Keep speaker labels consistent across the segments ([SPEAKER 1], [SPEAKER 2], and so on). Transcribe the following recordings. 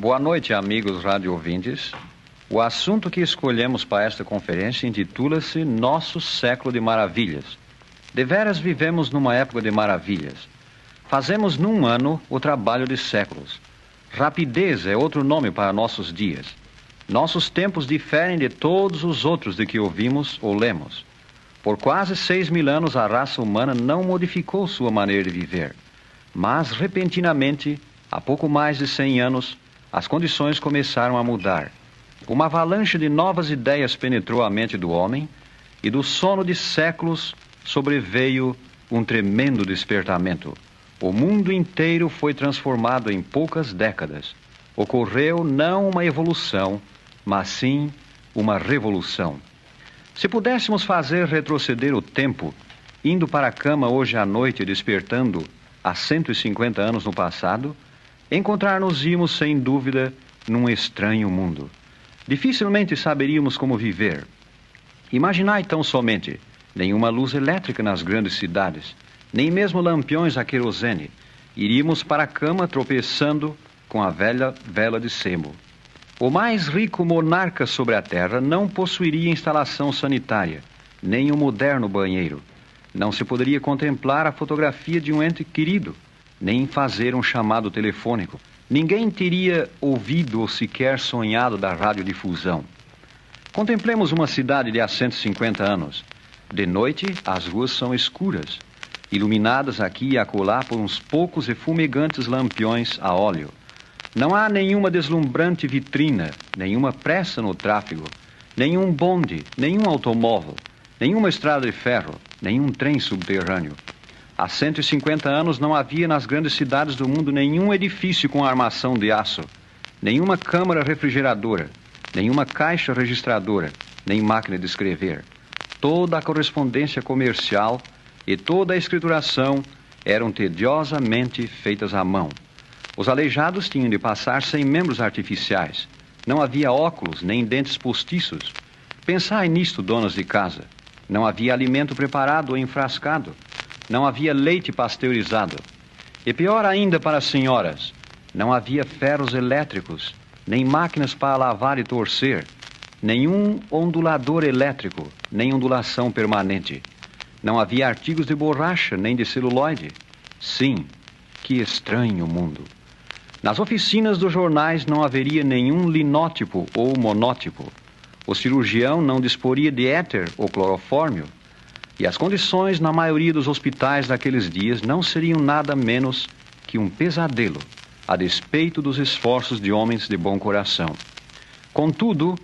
[SPEAKER 1] Boa noite, amigos rádio ouvintes. O assunto que escolhemos para esta conferência intitula-se Nosso Século de Maravilhas. Deveras vivemos numa época de maravilhas. Fazemos num ano o trabalho de séculos. Rapidez é outro nome para nossos dias. Nossos tempos diferem de todos os outros de que ouvimos ou lemos. Por quase 6.000 anos a raça humana não modificou sua maneira de viver. Mas, repentinamente, há pouco mais de 100 anos, as condições começaram a mudar. Uma avalanche de novas ideias penetrou a mente do homem e do sono de séculos sobreveio um tremendo despertamento. O mundo inteiro foi transformado em poucas décadas. Ocorreu não uma evolução, mas sim uma revolução. Se pudéssemos fazer retroceder o tempo, indo para a cama hoje à noite e despertando há 150 anos no passado, encontrar-nos-íamos sem dúvida num estranho mundo. Dificilmente saberíamos como viver. Imaginai tão somente, nenhuma luz elétrica nas grandes cidades, nem mesmo lampiões a querosene. Iríamos para a cama tropeçando com a velha vela de sebo. O mais rico monarca sobre a terra não possuiria instalação sanitária, nem um moderno banheiro. Não se poderia contemplar a fotografia de um ente querido, nem fazer um chamado telefônico. Ninguém teria ouvido ou sequer sonhado da radiodifusão. Contemplemos uma cidade de há 150 anos. De noite, as ruas são escuras, iluminadas aqui e acolá por uns poucos e fumegantes lampiões a óleo. Não há nenhuma deslumbrante vitrina, nenhuma pressa no tráfego, nenhum bonde, nenhum automóvel, nenhuma estrada de ferro, nenhum trem subterrâneo. Há 150 anos não havia nas grandes cidades do mundo nenhum edifício com armação de aço, nenhuma câmara refrigeradora, nenhuma caixa registradora, nem máquina de escrever. Toda a correspondência comercial e toda a escrituração eram tediosamente feitas à mão. Os aleijados tinham de passar sem membros artificiais. Não havia óculos nem dentes postiços. Pensai nisto, donas de casa. Não havia alimento preparado ou enfrascado. Não havia leite pasteurizado. E pior ainda para as senhoras, não havia ferros elétricos, nem máquinas para lavar e torcer, nenhum ondulador elétrico, nem ondulação permanente. Não havia artigos de borracha, nem de celuloide. Sim, que estranho mundo. Nas oficinas dos jornais não haveria nenhum linótipo ou monótipo. O cirurgião não disporia de éter ou clorofórmio. E as condições na maioria dos hospitais daqueles dias não seriam nada menos que um pesadelo, a despeito dos esforços de homens de bom coração. Contudo,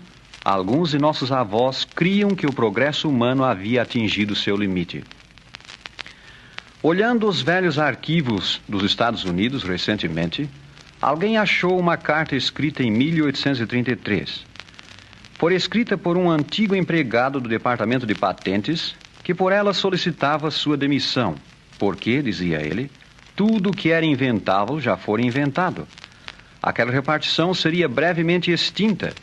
[SPEAKER 1] alguns de nossos avós criam que o progresso humano havia atingido seu limite. Olhando os velhos arquivos dos Estados Unidos recentemente, alguém achou uma carta escrita em 1833. Foi escrita por um antigo empregado do Departamento de Patentes, que por ela solicitava sua demissão, porque, dizia ele, tudo o que era inventável já fora inventado. Aquela repartição seria brevemente extinta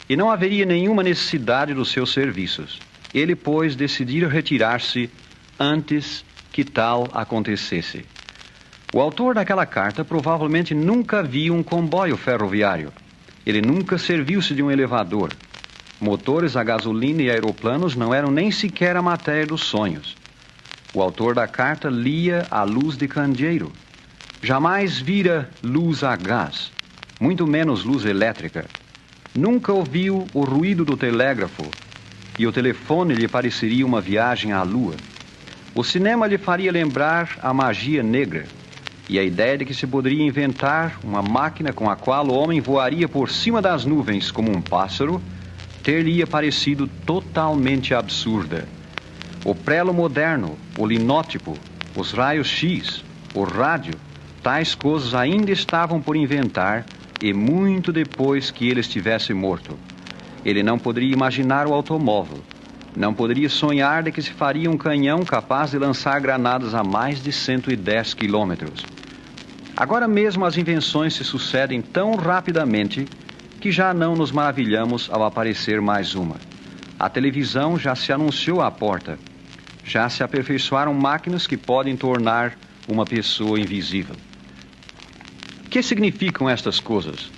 [SPEAKER 1] e não haveria nenhuma necessidade dos seus serviços. Ele, pois, decidira retirar-se antes que tal acontecesse. O autor daquela carta provavelmente nunca viu um comboio ferroviário. Ele nunca serviu-se de um elevador. Motores a gasolina e aeroplanos não eram nem sequer a matéria dos sonhos. O autor da carta lia a luz de candeeiro. Jamais vira luz a gás, muito menos luz elétrica. Nunca ouviu o ruído do telégrafo e o telefone lhe pareceria uma viagem à lua. O cinema lhe faria lembrar a magia negra e a ideia de que se poderia inventar uma máquina com a qual o homem voaria por cima das nuvens como um pássaro ter-lhe parecido totalmente absurda. O prelo moderno, o linótipo, os raios-x, o rádio, tais coisas ainda estavam por inventar e muito depois que ele estivesse morto. Ele não poderia imaginar o automóvel. Não poderia sonhar de que se faria um canhão capaz de lançar granadas a mais de 110 quilômetros. Agora mesmo as invenções se sucedem tão rapidamente que já não nos maravilhamos ao aparecer mais uma. A televisão já se anunciou à porta. Já se aperfeiçoaram máquinas que podem tornar uma pessoa invisível. O que significam estas coisas?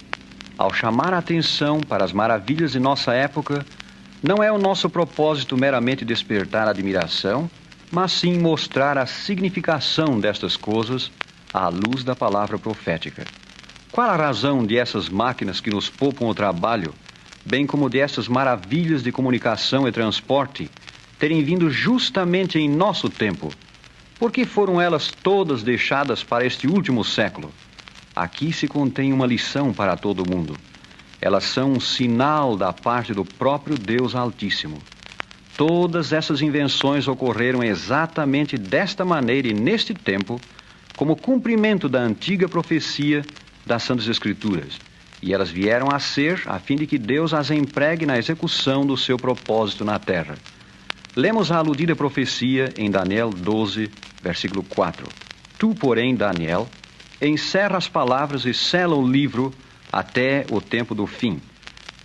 [SPEAKER 1] Ao chamar a atenção para as maravilhas de nossa época, não é o nosso propósito meramente despertar admiração, mas sim mostrar a significação destas coisas à luz da palavra profética. Qual a razão de essas máquinas que nos poupam o trabalho, bem como dessas maravilhas de comunicação e transporte, terem vindo justamente em nosso tempo? Por que foram elas todas deixadas para este último século? Aqui se contém uma lição para todo mundo. Elas são um sinal da parte do próprio Deus Altíssimo. Todas essas invenções ocorreram exatamente desta maneira e neste tempo, como cumprimento da antiga profecia das Santas Escrituras. E elas vieram a ser a fim de que Deus as empregue na execução do seu propósito na terra. Lemos a aludida profecia em Daniel 12, versículo 4. Tu, porém, Daniel, encerra as palavras e sela o livro até o tempo do fim.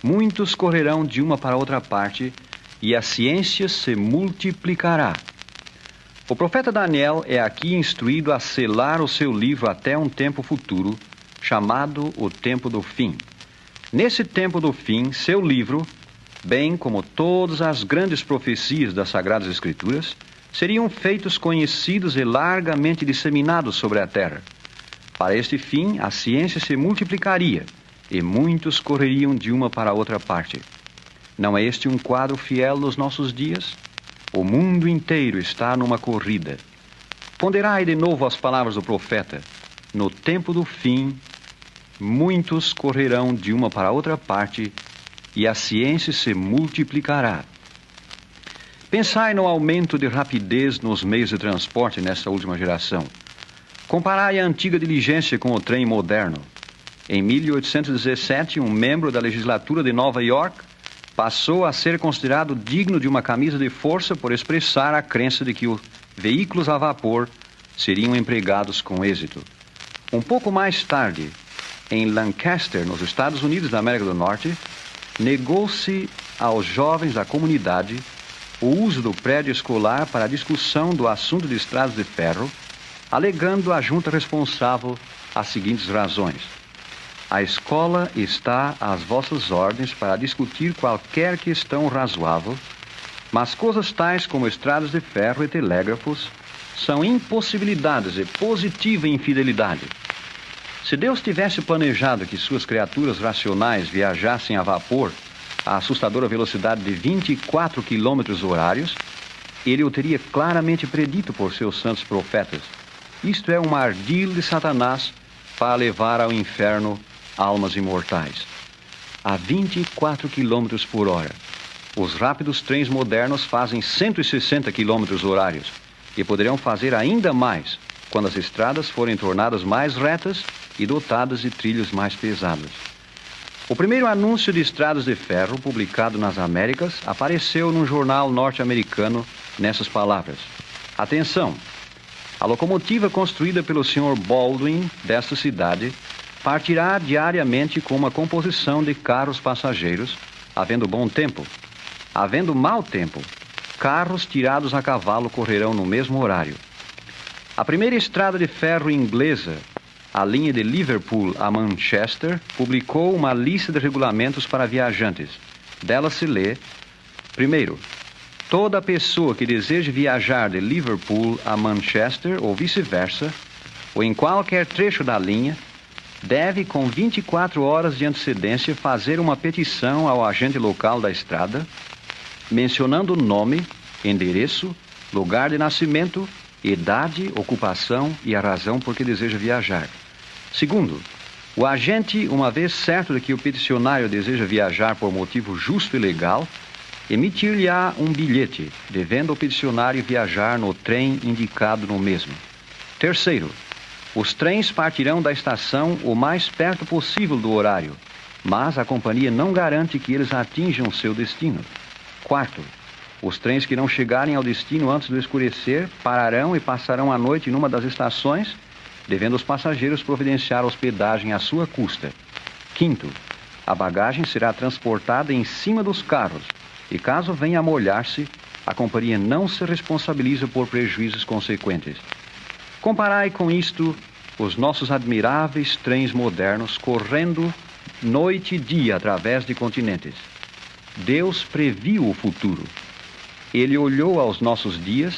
[SPEAKER 1] Muitos correrão de uma para outra parte, e a ciência se multiplicará. O profeta Daniel é aqui instruído a selar o seu livro até um tempo futuro, chamado o tempo do fim. Nesse tempo do fim, seu livro, bem como todas as grandes profecias das Sagradas Escrituras, seriam feitos conhecidos e largamente disseminados sobre a terra. Para este fim, a ciência se multiplicaria, e muitos correriam de uma para outra parte. Não é este um quadro fiel nos nossos dias? O mundo inteiro está numa corrida. Ponderai de novo as palavras do profeta. No tempo do fim, muitos correrão de uma para outra parte, e a ciência se multiplicará. Pensai no aumento de rapidez nos meios de transporte nesta última geração. Comparai a antiga diligência com o trem moderno. Em 1817, um membro da legislatura de Nova York passou a ser considerado digno de uma camisa de força por expressar a crença de que os veículos a vapor seriam empregados com êxito. Um pouco mais tarde, em Lancaster, nos Estados Unidos da América do Norte, negou-se aos jovens da comunidade o uso do prédio escolar para a discussão do assunto de estradas de ferro, alegando a junta responsável as seguintes razões: a escola está às vossas ordens para discutir qualquer questão razoável, mas coisas tais como estradas de ferro e telégrafos são impossibilidades de positiva infidelidade. Se Deus tivesse planejado que suas criaturas racionais viajassem a vapor a assustadora velocidade de 24 quilômetros horários, ele o teria claramente predito por seus santos profetas. Isto é um ardil de Satanás para levar ao inferno almas imortais. A 24 quilômetros por hora. Os rápidos trens modernos fazem 160 quilômetros horários e poderão fazer ainda mais quando as estradas forem tornadas mais retas e dotadas de trilhos mais pesados. O primeiro anúncio de estradas de ferro publicado nas Américas apareceu num jornal norte-americano nessas palavras: atenção! A locomotiva construída pelo Sr. Baldwin desta cidade partirá diariamente com uma composição de carros passageiros, havendo bom tempo. Havendo mau tempo, carros tirados a cavalo correrão no mesmo horário. A primeira estrada de ferro inglesa, a linha de Liverpool a Manchester, publicou uma lista de regulamentos para viajantes. Dela se lê: primeiro, toda pessoa que deseje viajar de Liverpool a Manchester ou vice-versa, ou em qualquer trecho da linha, deve, com 24 horas de antecedência, fazer uma petição ao agente local da estrada, mencionando nome, endereço, lugar de nascimento, idade, ocupação e a razão por que deseja viajar. Segundo, o agente, uma vez certo de que o peticionário deseja viajar por motivo justo e legal, emitir-lhe-á um bilhete, devendo o peticionário viajar no trem indicado no mesmo. Terceiro, os trens partirão da estação o mais perto possível do horário, mas a companhia não garante que eles atinjam seu destino. Quarto, os trens que não chegarem ao destino antes do escurecer pararão e passarão a noite numa das estações, devendo os passageiros providenciar hospedagem à sua custa. Quinto, a bagagem será transportada em cima dos carros e, caso venha a molhar-se, a companhia não se responsabiliza por prejuízos consequentes. Comparai com isto os nossos admiráveis trens modernos correndo noite e dia através de continentes. Deus previu o futuro. Ele olhou aos nossos dias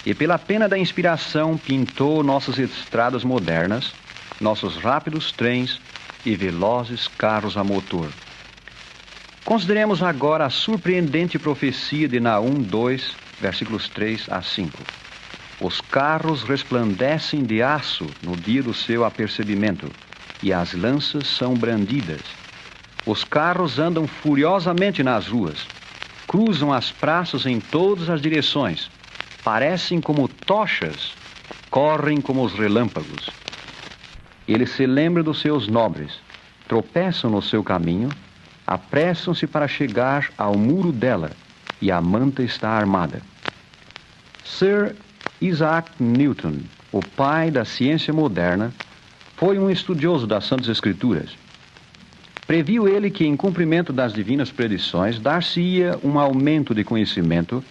[SPEAKER 1] e, pela pena da inspiração, pintou nossas estradas modernas, nossos rápidos trens e velozes carros a motor. Consideremos agora a surpreendente profecia de Naum 2, versículos 3 a 5. Os carros resplandecem de aço no dia do seu apercebimento, e as lanças são brandidas. Os carros andam furiosamente nas ruas, cruzam as praças em todas as direções, parecem como tochas, correm como os relâmpagos. Ele se lembra dos seus nobres, tropeçam no seu caminho, apressam-se para chegar ao muro dela, e a manta está armada. Sir Isaac Newton, o pai da ciência moderna, foi um estudioso das Santas Escrituras. Previu ele que, em cumprimento das divinas predições, dar-se-ia um aumento de conhecimento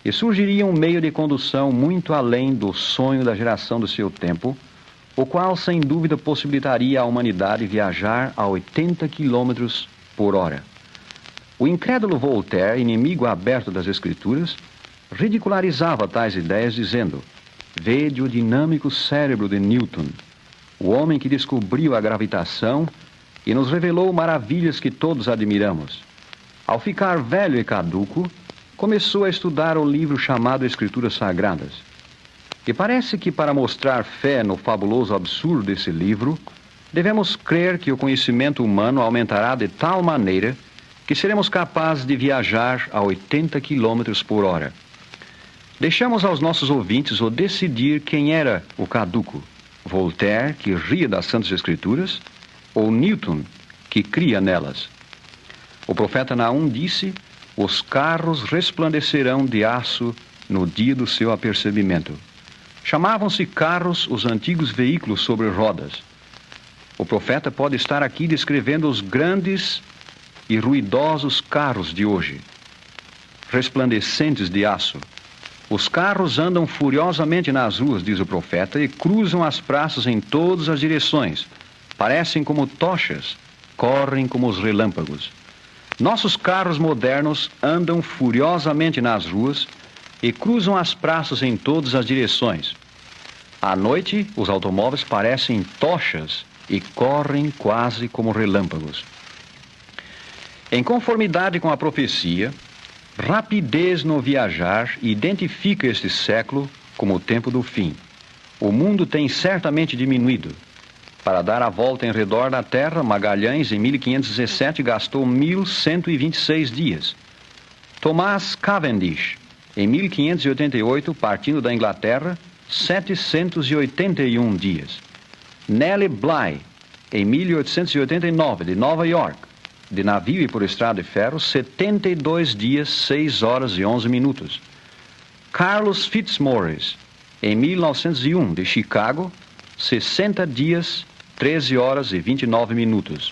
[SPEAKER 1] e surgiria um meio de condução muito além do sonho da geração do seu tempo, o qual, sem dúvida, possibilitaria à humanidade viajar a 80 km por hora. O incrédulo Voltaire, inimigo aberto das Escrituras, ridicularizava tais ideias, dizendo: "Vede o dinâmico cérebro de Newton, o homem que descobriu a gravitação e nos revelou maravilhas que todos admiramos. Ao ficar velho e caduco, começou a estudar o livro chamado Escrituras Sagradas. E parece que, para mostrar fé no fabuloso absurdo desse livro, devemos crer que o conhecimento humano aumentará de tal maneira que seremos capazes de viajar a 80 km por hora. Deixamos aos nossos ouvintes o decidir quem era o caduco: Voltaire, que ria das Santas Escrituras, ou Newton, que cria nelas. O profeta Naum disse: os carros resplandecerão de aço no dia do seu apercebimento. Chamavam-se carros os antigos veículos sobre rodas. O profeta pode estar aqui descrevendo os grandes e ruidosos carros de hoje, resplandecentes de aço. Os carros andam furiosamente nas ruas, diz o profeta, e cruzam as praças em todas as direções. Parecem como tochas, correm como os relâmpagos. Nossos carros modernos andam furiosamente nas ruas e cruzam as praças em todas as direções. À noite, os automóveis parecem tochas e correm quase como relâmpagos. Em conformidade com a profecia, rapidez no viajar identifica este século como o tempo do fim. O mundo tem certamente diminuído. Para dar a volta em redor da Terra, Magalhães, em 1517, gastou 1.126 dias. Thomas Cavendish, em 1588, partindo da Inglaterra, 781 dias. Nellie Bly, em 1889, de Nova York, de navio e por estrada de ferro, 72 dias, 6 horas e 11 minutos. Carlos Fitzmaurice, em 1901, de Chicago, 60 dias, 13 horas e 29 minutos.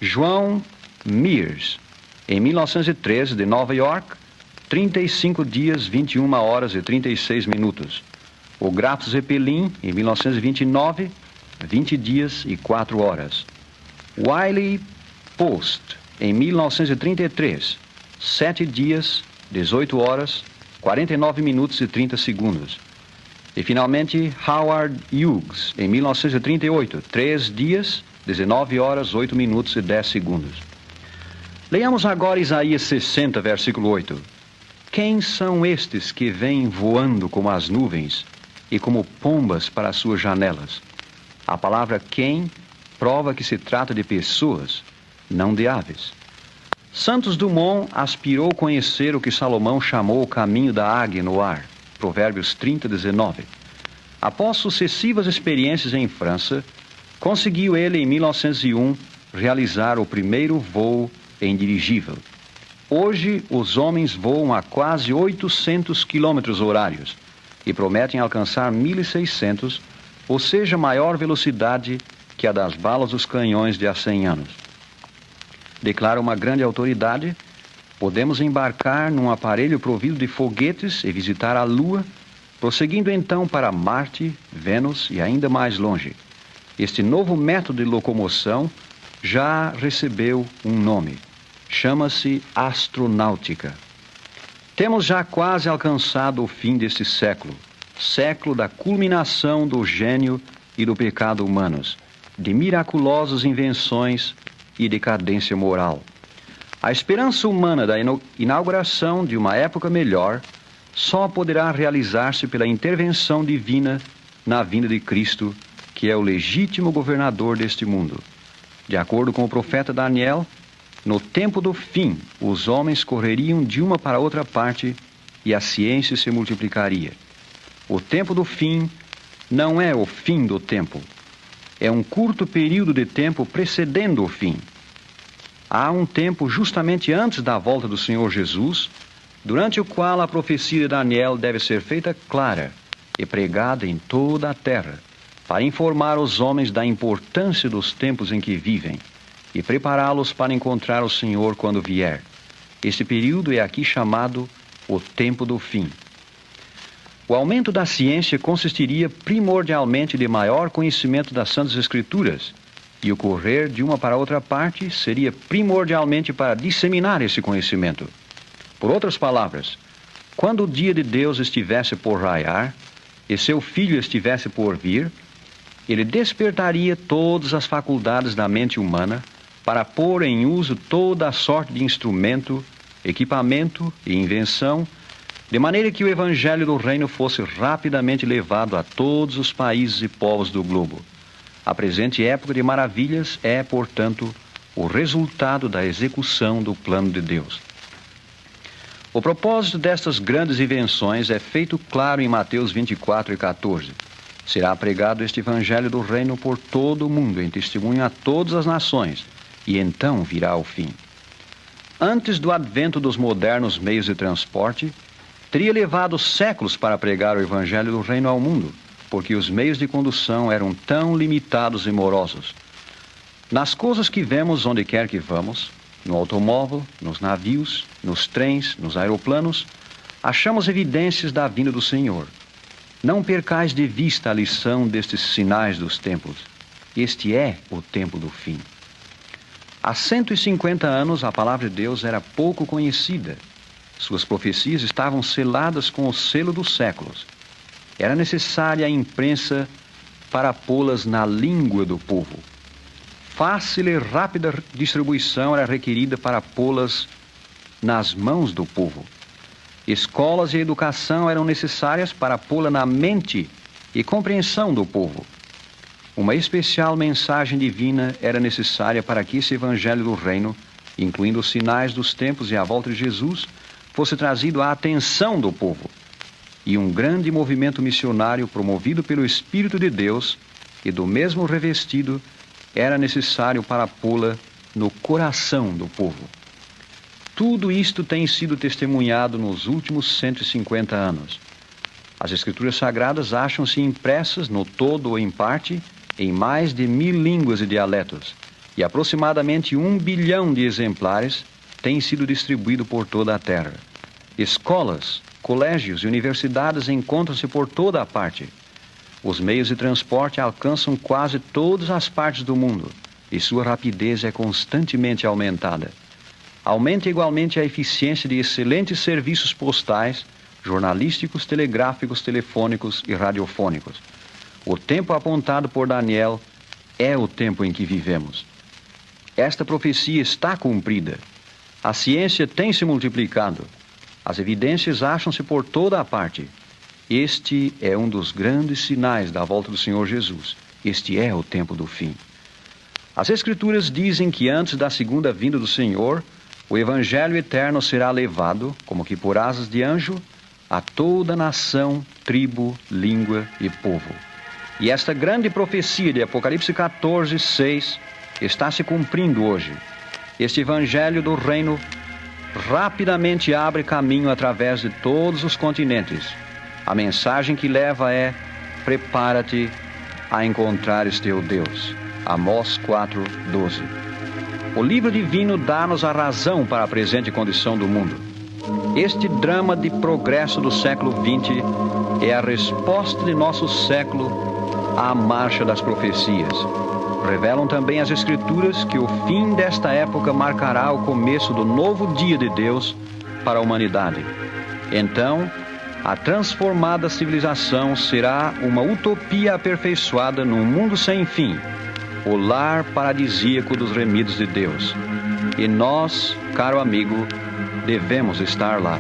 [SPEAKER 1] João Mears, em 1913, de Nova York, 35 dias, 21 horas e 36 minutos. O Graf Zeppelin, em 1929, 20 dias e 4 horas. Wiley Post, em 1933, 7 dias, 18 horas, 49 minutos e 30 segundos. E, finalmente, Howard Hughes, em 1938, 3 dias, 19 horas, 8 minutos e 10 segundos. Leiamos agora Isaías 60, versículo 8. Quem são estes que vêm voando como as nuvens e como pombas para as suas janelas? A palavra quem prova que se trata de pessoas, não de aves. Santos Dumont aspirou conhecer o que Salomão chamou o caminho da águia no ar. Provérbios 30, 19. Após sucessivas experiências em França, conseguiu ele, em 1901, realizar o primeiro voo em dirigível. Hoje, os homens voam a quase 800 km horários e prometem alcançar 1.600, ou seja, maior velocidade que a das balas dos canhões de há 100 anos. Declara uma grande autoridade: podemos embarcar num aparelho provido de foguetes e visitar a Lua, prosseguindo então para Marte, Vênus e ainda mais longe. Este novo método de locomoção já recebeu um nome. Chama-se astronáutica. Temos já quase alcançado o fim deste século, século da culminação do gênio e do pecado humanos, de miraculosas invenções e decadência moral. A esperança humana da inauguração de uma época melhor só poderá realizar-se pela intervenção divina na vinda de Cristo, que é o legítimo governador deste mundo. De acordo com o profeta Daniel, no tempo do fim, os homens correriam de uma para outra parte e a ciência se multiplicaria. O tempo do fim não é o fim do tempo. É um curto período de tempo precedendo o fim. Há um tempo justamente antes da volta do Senhor Jesus, durante o qual a profecia de Daniel deve ser feita clara e pregada em toda a terra, para informar os homens da importância dos tempos em que vivem e prepará-los para encontrar o Senhor quando vier. Este período é aqui chamado o tempo do fim. O aumento da ciência consistiria primordialmente de maior conhecimento das Santas Escrituras, e o correr de uma para outra parte seria primordialmente para disseminar esse conhecimento. Por outras palavras, quando o dia de Deus estivesse por raiar e seu Filho estivesse por vir, ele despertaria todas as faculdades da mente humana para pôr em uso toda a sorte de instrumento, equipamento e invenção, de maneira que o Evangelho do Reino fosse rapidamente levado a todos os países e povos do globo. A presente época de maravilhas é, portanto, o resultado da execução do plano de Deus. O propósito destas grandes invenções é feito claro em Mateus 24:14. Será pregado este Evangelho do Reino por todo o mundo, em testemunho a todas as nações, e então virá o fim. Antes do advento dos modernos meios de transporte, teria levado séculos para pregar o Evangelho do Reino ao mundo, porque os meios de condução eram tão limitados e morosos. Nas coisas que vemos onde quer que vamos, no automóvel, nos navios, nos trens, nos aeroplanos, achamos evidências da vinda do Senhor. Não percais de vista a lição destes sinais dos tempos. Este é o tempo do fim. Há 150 anos a palavra de Deus era pouco conhecida. Suas profecias estavam seladas com o selo dos séculos. Era necessária a imprensa para pô-las na língua do povo. Fácil e rápida distribuição era requerida para pô-las nas mãos do povo. Escolas e educação eram necessárias para pô-la na mente e compreensão do povo. Uma especial mensagem divina era necessária para que esse Evangelho do Reino, incluindo os sinais dos tempos e a volta de Jesus, fosse trazido à atenção do povo. E um grande movimento missionário promovido pelo Espírito de Deus e do mesmo revestido era necessário para pô-la no coração do povo. Tudo isto tem sido testemunhado nos últimos 150 anos. As Escrituras Sagradas acham-se impressas, no todo ou em parte, em mais de 1000 línguas e dialetos, e aproximadamente 1 bilhão de exemplares têm sido distribuídos por toda a terra. Escolas, colégios e universidades encontram-se por toda a parte. Os meios de transporte alcançam quase todas as partes do mundo, e sua rapidez é constantemente aumentada. Aumenta igualmente a eficiência de excelentes serviços postais, jornalísticos, telegráficos, telefônicos e radiofônicos. O tempo apontado por Daniel é o tempo em que vivemos. Esta profecia está cumprida. A ciência tem se multiplicado. As evidências acham-se por toda a parte. Este é um dos grandes sinais da volta do Senhor Jesus. Este é o tempo do fim. As Escrituras dizem que antes da segunda vinda do Senhor, o Evangelho eterno será levado, como que por asas de anjo, a toda nação, tribo, língua e povo. E esta grande profecia de Apocalipse 14:6 está se cumprindo hoje. Este Evangelho do Reino rapidamente abre caminho através de todos os continentes. A mensagem que leva é: prepara-te a encontrares teu Deus. Amós 4:12. O livro divino dá-nos a razão para a presente condição do mundo. Este drama de progresso do século XX é a resposta de nosso século à marcha das profecias. Revelam também as Escrituras que o fim desta época marcará o começo do novo dia de Deus para a humanidade. Então, a transformada civilização será uma utopia aperfeiçoada num mundo sem fim, o lar paradisíaco dos remidos de Deus. E nós, caro amigo, devemos estar lá.